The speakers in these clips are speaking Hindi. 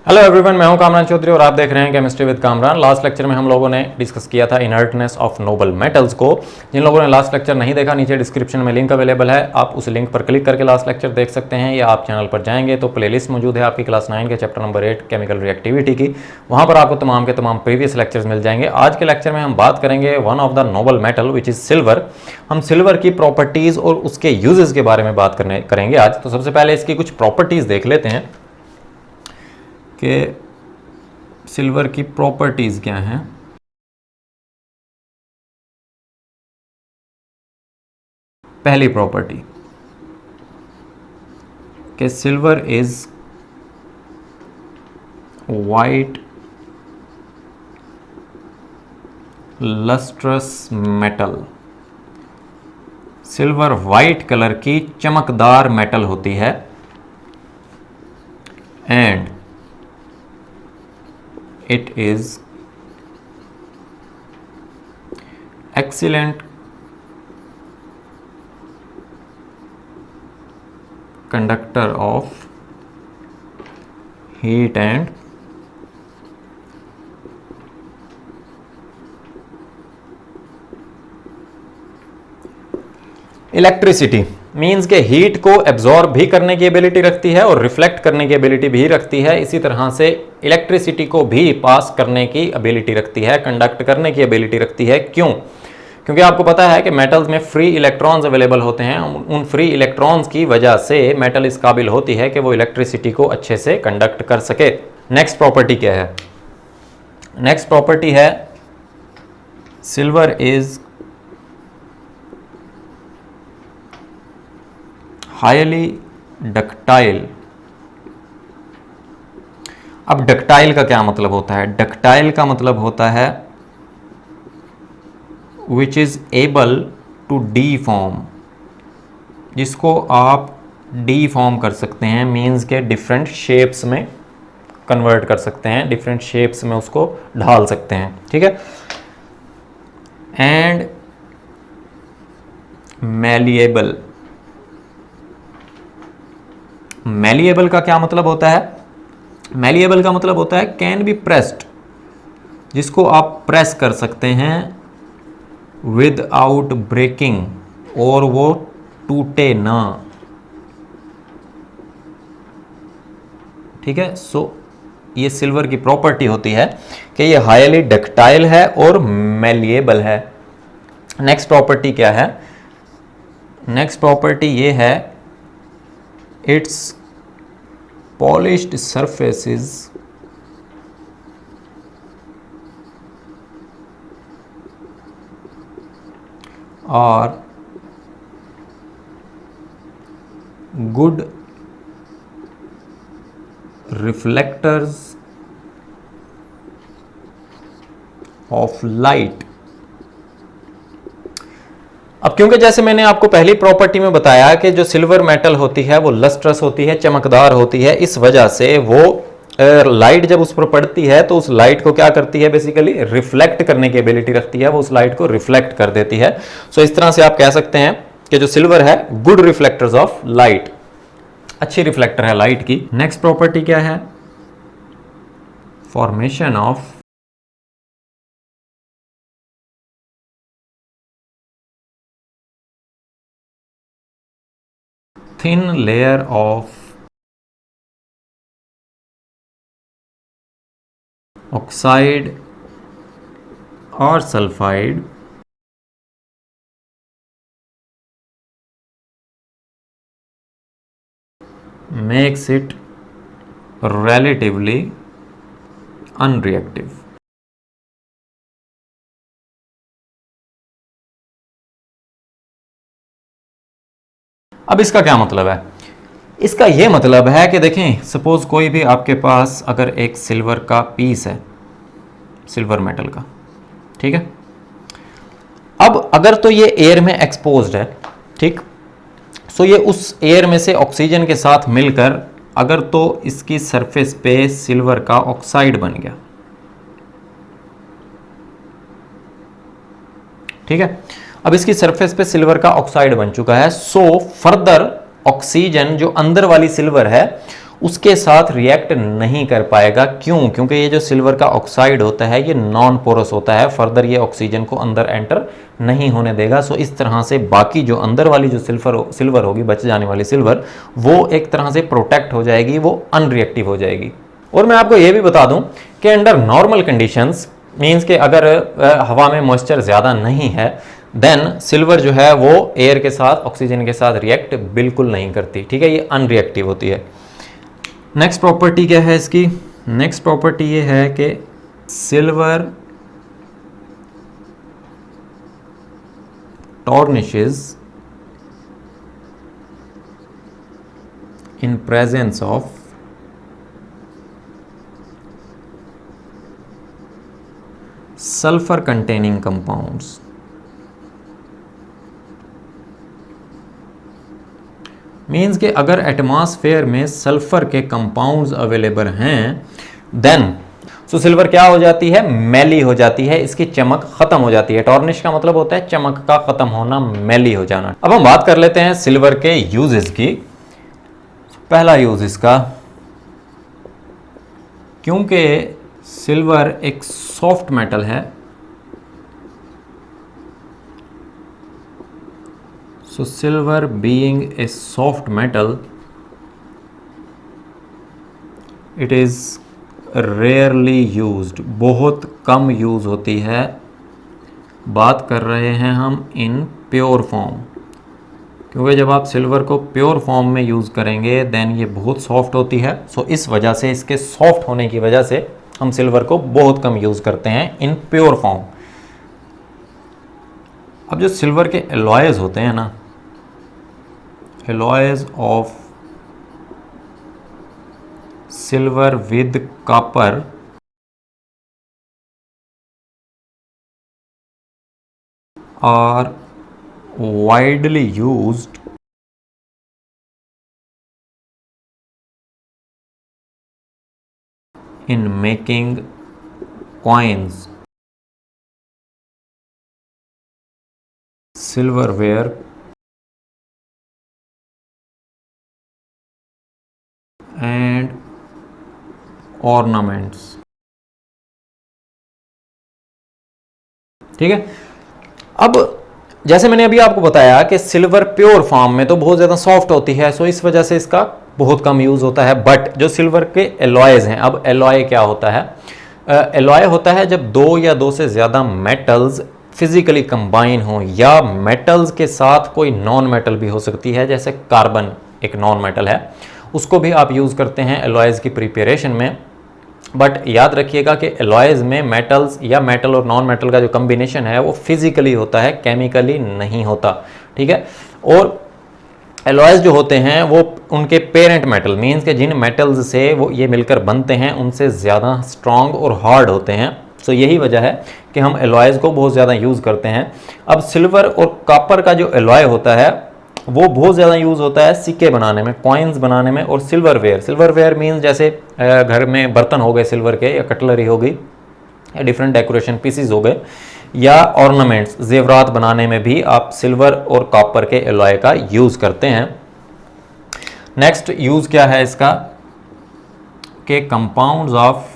हेलो एवरीवन, मैं हूं कामरान चौधरी और आप देख रहे हैं chemistry with Kamran. Last lecture में हम लोगों ने डिस्कस किया था इनर्टनेस ऑफ नोबल मेटल्स को। जिन लोगों ने लास्ट लेक्चर नहीं देखा, नीचे डिस्क्रिप्शन में लिंक अवेलेबल है, आप उस लिंक पर क्लिक करके लास्ट लेक्चर देख सकते हैं, या आप चैनल पर जाएंगे तो प्लेलिस्ट मौजूद है आपकी क्लास 9 के चैप्टर नंबर 8 केमिकल रिएक्टिविटी की। वहाँ पर आपको तमाम के तमाम प्रीवियस लेक्चर्स मिल जाएंगे। आज के लेक्चर में हम बात करेंगे one of the Nobel metal which is silver. हम सिल्वर की प्रॉपर्टीज़ और उसके यूजेस के बारे में बात करेंगे आज। तो सबसे पहले इसकी कुछ प्रॉपर्टीज़ देख लेते हैं कि सिल्वर की प्रॉपर्टीज क्या हैं। पहली प्रॉपर्टी कि silver is white lustrous metal. Silver white colour की चमकदार मेटल होती है and it is excellent conductor of heat and electricity. Means के हीट को एब्जॉर्ब भी करने की एबिलिटी रखती है और रिफ्लेक्ट करने की एबिलिटी भी रखती है। इसी तरह से इलेक्ट्रिसिटी को भी पास करने की एबिलिटी रखती है, कंडक्ट करने की एबिलिटी रखती है। क्यों? क्योंकि आपको पता है कि मेटल्स में फ्री इलेक्ट्रॉन्स अवेलेबल होते हैं। उन फ्री इलेक्ट्रॉन्स की वजह से मेटल इस काबिल होती है कि वो इलेक्ट्रिसिटी को अच्छे से कंडक्ट कर सके। नेक्स्ट प्रॉपर्टी क्या है? नेक्स्ट प्रॉपर्टी है सिल्वर इज हाईली डक्टाइल। अब डक्टाइल का क्या मतलब होता है? डक्टाइल का मतलब होता है which is able to deform, जिसको आप डीफॉर्म कर सकते हैं। मीन्स के डिफरेंट शेप्स में कन्वर्ट कर सकते हैं, डिफरेंट शेप्स में उसको ढाल सकते हैं। ठीक है। And malleable. मैलिएबल का क्या मतलब होता है? मैलिएबल का मतलब होता है कैन बी प्रेस्ड, जिसको आप प्रेस कर सकते हैं विद आउट ब्रेकिंग, और वो टूटे ना। ठीक है। सो ये सिल्वर की प्रॉपर्टी होती है कि ये हाईली डक्टाइल है और मैलिएबल है। नेक्स्ट प्रॉपर्टी क्या है? नेक्स्ट प्रॉपर्टी ये है its polished surfaces are good reflectors of light। अब क्योंकि जैसे मैंने आपको पहली प्रॉपर्टी में बताया कि जो सिल्वर मेटल होती है वो लस्ट्रस होती है, चमकदार होती है, इस वजह से वो लाइट जब उस पर पड़ती है तो उस लाइट को क्या करती है? बेसिकली रिफ्लेक्ट करने की एबिलिटी रखती है, वो उस लाइट को रिफ्लेक्ट कर देती है। सो इस तरह से आप कह सकते हैं कि जो सिल्वर है गुड रिफ्लेक्टर्स ऑफ लाइट, अच्छी रिफ्लेक्टर है लाइट की। नेक्स्ट प्रॉपर्टी क्या है? Formation of thin layer of oxide or sulfide makes it relatively unreactive। अब इसका क्या मतलब है? इसका यह मतलब है कि देखें, सपोज कोई भी आपके पास अगर एक सिल्वर का पीस है, सिल्वर मेटल का, ठीक है। अब अगर तो ये एयर में एक्सपोज्ड है, ठीक, सो ये उस एयर में से ऑक्सीजन के साथ मिलकर अगर तो इसकी सरफेस पे सिल्वर का ऑक्साइड बन गया, ठीक है। अब इसकी सरफेस पे सिल्वर का ऑक्साइड बन चुका है। सो फर्दर ऑक्सीजन जो अंदर वाली सिल्वर है उसके साथ रिएक्ट नहीं कर पाएगा। क्यों? क्योंकि ये जो सिल्वर का ऑक्साइड होता है ये नॉन पोरस होता है, फर्दर ये ऑक्सीजन को अंदर एंटर नहीं होने देगा। सो इस तरह से बाकी जो अंदर वाली जो सिल्वर होगी, बच जाने वाली सिल्वर, वो एक तरह से प्रोटेक्ट हो जाएगी, वो अनरिएक्टिव हो जाएगी। और मैं आपको ये भी बता दूं कि अंडर नॉर्मल कंडीशंस, मीन्स कि अगर हवा में मॉइस्चर ज़्यादा नहीं है, देन सिल्वर जो है वो एयर के साथ, ऑक्सीजन के साथ रिएक्ट बिल्कुल नहीं करती। ठीक है, ये अनरिएक्टिव होती है। नेक्स्ट प्रॉपर्टी क्या है इसकी? नेक्स्ट प्रॉपर्टी ये है कि silver tarnishes in presence of sulphur containing compounds. Means कि अगर एटमॉस्फेयर में सल्फर के कंपाउंड्स अवेलेबल हैं, देन सो सिल्वर क्या हो जाती है? मैली हो जाती है, इसकी चमक खत्म हो जाती है। टॉर्निश का मतलब होता है चमक का खत्म होना, मैली हो जाना। अब हम बात कर लेते हैं सिल्वर के यूजेस की। पहला यूज इसका, क्योंकि सिल्वर एक सॉफ्ट मेटल है, so silver being a soft metal, it is rarely used, बहुत कम यूज होती है। बात कर रहे हैं हम इन प्योर फॉर्म, क्योंकि जब आप सिल्वर को प्योर फॉर्म में यूज़ करेंगे देन ये बहुत सॉफ्ट होती है। सो इस वजह से, इसके सॉफ्ट होने की वजह से हम सिल्वर को बहुत कम यूज़ करते हैं इन प्योर फॉर्म। अब जो सिल्वर के एलॉयज होते हैं ना, alloys of silver with copper are widely used in making coins, silverware and ornaments। ठीक है, अब जैसे मैंने अभी आपको बताया कि सिल्वर प्योर फॉर्म में तो बहुत ज़्यादा सॉफ्ट होती है, सो इस वजह से इसका बहुत कम यूज़ होता है। बट जो सिल्वर के एलॉयज हैं, अब एलॉय क्या होता है? एलॉय होता है जब दो या दो से ज़्यादा मेटल्स फिजिकली कंबाइन हो, या मेटल्स के साथ कोई नॉन मेटल भी हो सकती है, जैसे कार्बन एक नॉन मेटल है, उसको भी आप यूज़ करते हैं एलॉयज की प्रिपरेशन में। बट याद रखिएगा कि एलॉयज में मेटल्स या मेटल और नॉन मेटल का जो कम्बिनेशन है वो फिजिकली होता है, केमिकली नहीं होता। ठीक है, और एलॉयज जो होते हैं वो उनके पेरेंट मेटल, मीन्स के जिन मेटल्स से वो ये मिलकर बनते हैं उनसे ज़्यादा स्ट्रॉन्ग और हार्ड होते हैं। सो यही वजह है कि हम एलॉयज को बहुत ज़्यादा यूज़ करते हैं। अब सिल्वर और कॉपर का जो एलॉय होता है वो बहुत ज़्यादा यूज़ होता है सिक्के बनाने में, कॉइन्स बनाने में, और सिल्वरवेयर। सिल्वरवेयर मीन्स जैसे घर में बर्तन हो गए सिल्वर के, या कटलरी हो गई, या डिफरेंट डेकोरेशन पीसीज हो गए, या ऑर्नामेंट्स, जेवरात बनाने में भी आप सिल्वर और कॉपर के एलॉय का यूज़ करते हैं। नेक्स्ट यूज़ क्या है इसका? के कंपाउंड्स ऑफ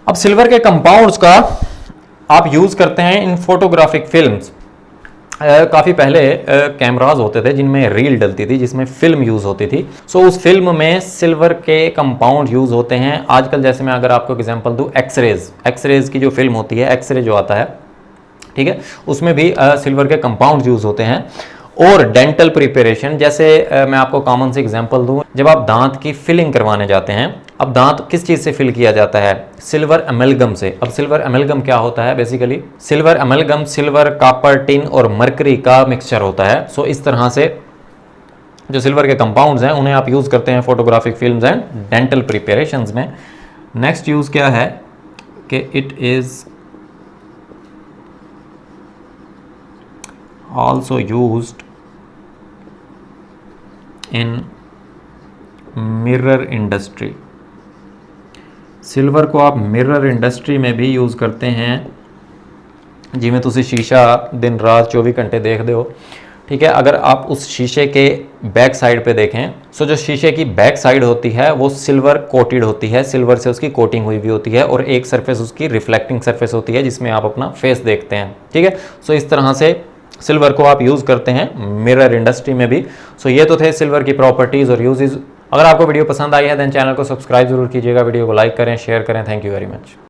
अब सिल्वर के कंपाउंड्स का आप यूज़ करते हैं इन फोटोग्राफिक फिल्म्स। काफ़ी पहले कैमराज होते थे जिनमें रील डलती थी, जिसमें फिल्म यूज़ होती थी। सो उस फिल्म में सिल्वर के कंपाउंड यूज़ होते हैं। आजकल जैसे मैं अगर आपको एग्जांपल दूँ, एक्सरेज की जो फिल्म होती है, एक्सरे जो आता है, ठीक है, उसमें भी सिल्वर के कंपाउंड यूज़ होते हैं। और डेंटल प्रिपरेशन, जैसे मैं आपको कॉमन से एग्जांपल दूं, जब आप दांत की फिलिंग करवाने जाते हैं, अब दांत किस चीज़ से फिल किया जाता है? सिल्वर एमेलगम से। अब सिल्वर एमेलगम क्या होता है? Basically silver एमेलगम silver, copper, tin और मरकरी का मिक्सचर होता है। सो इस तरह से जो सिल्वर के कंपाउंड्स हैं उन्हें आप यूज़ करते हैं photographic films and dental preparations में। नेक्स्ट यूज़ क्या है कि it is also used in mirror industry. Silver को आप मिरर इंडस्ट्री में भी यूज़ करते हैं, जिमें तुसी शीशा दिन रात 24 घंटे देखते हो, ठीक है। अगर आप उस शीशे के बैक साइड पे देखें, सो जो शीशे की बैक साइड होती है वो सिल्वर कोटेड होती है, सिल्वर से उसकी कोटिंग हुई भी होती है, और एक सरफेस उसकी रिफ्लेक्टिंग सरफेस होती है जिसमें आप अपना फेस देखते हैं, ठीक है। सो इस तरह से सिल्वर को आप यूज़ करते हैं मिरर इंडस्ट्री में भी। सो ये तो थे सिल्वर की प्रॉपर्टीज़ और यूजेज। अगर आपको वीडियो पसंद आई है देन चैनल को सब्सक्राइब जरूर कीजिएगा, वीडियो को लाइक करें, शेयर करें। Thank you very much.